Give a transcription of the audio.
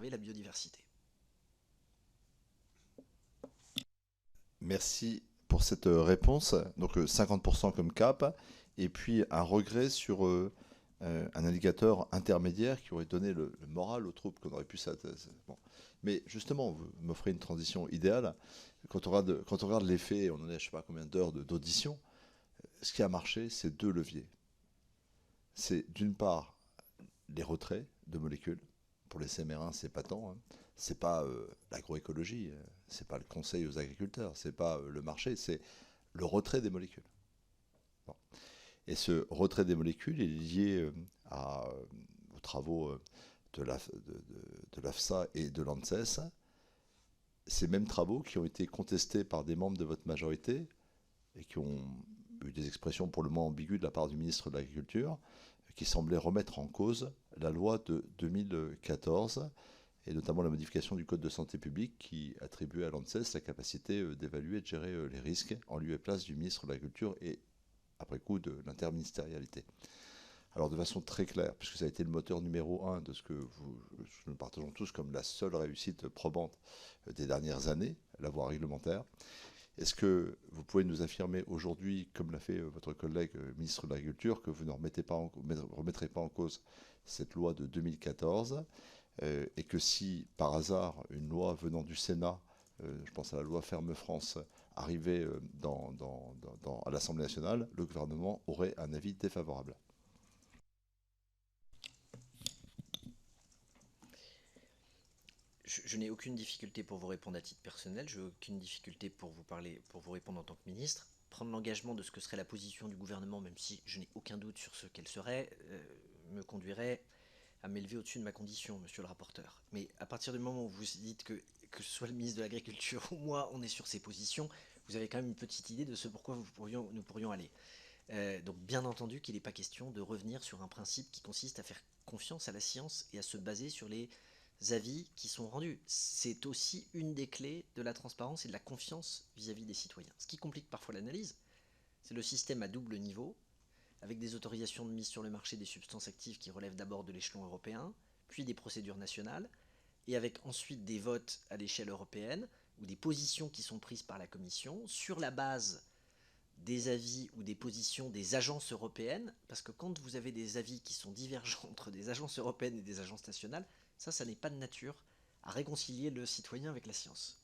la biodiversité. Merci pour cette réponse. Donc 50% comme cap, et puis un regret sur un indicateur intermédiaire qui aurait donné le moral aux troupes qu'on aurait pu bon. Mais justement, vous m'offrez une transition idéale. Quand on regarde les faits, on en est à je sais pas combien d'heures d'audition, ce qui a marché, c'est deux leviers. C'est d'une part les retraits de molécules. Pour les CMR1, c'est pas tant. Hein. C'est pas l'agroécologie, c'est pas le conseil aux agriculteurs, c'est pas le marché, c'est le retrait des molécules. Bon. Et ce retrait des molécules est lié aux travaux de l'AFSA et de l'ANSES. Ces mêmes travaux qui ont été contestés par des membres de votre majorité et qui ont eu des expressions pour le moins ambiguës de la part du ministre de l'Agriculture, qui semblaient remettre en cause la loi de 2014 et notamment la modification du Code de santé publique qui attribuait à l'ANSES la capacité d'évaluer et de gérer les risques en lieu et place du ministre de l'Agriculture et après coup de l'interministérialité. Alors de façon très claire, puisque ça a été le moteur numéro un de ce que nous partageons tous comme la seule réussite probante des dernières années, la voie réglementaire, est-ce que vous pouvez nous affirmer aujourd'hui, comme l'a fait votre collègue ministre de l'Agriculture, que vous ne remettrez pas en cause cette loi de 2014 et que si par hasard une loi venant du Sénat, je pense à la loi Ferme France, arrivait à l'Assemblée nationale, le gouvernement aurait un avis défavorable? Je n'ai aucune difficulté pour vous répondre à titre personnel, je n'ai aucune difficulté pour vous parler, pour vous répondre en tant que ministre. Prendre l'engagement de ce que serait la position du gouvernement, même si je n'ai aucun doute sur ce qu'elle serait, me conduirait à m'élever au-dessus de ma condition, monsieur le rapporteur. Mais à partir du moment où vous dites que ce soit le ministre de l'Agriculture ou moi, on est sur ces positions, vous avez quand même une petite idée de ce pourquoi nous pourrions aller. Donc bien entendu qu'il n'est pas question de revenir sur un principe qui consiste à faire confiance à la science et à se baser sur les avis qui sont rendus. C'est aussi une des clés de la transparence et de la confiance vis-à-vis des citoyens. Ce qui complique parfois l'analyse, c'est le système à double niveau, avec des autorisations de mise sur le marché des substances actives qui relèvent d'abord de l'échelon européen, puis des procédures nationales, et avec ensuite des votes à l'échelle européenne, ou des positions qui sont prises par la Commission sur la base des avis ou des positions des agences européennes, parce que quand vous avez des avis qui sont divergents entre des agences européennes et des agences nationales, ça n'est pas de nature à réconcilier le citoyen avec la science.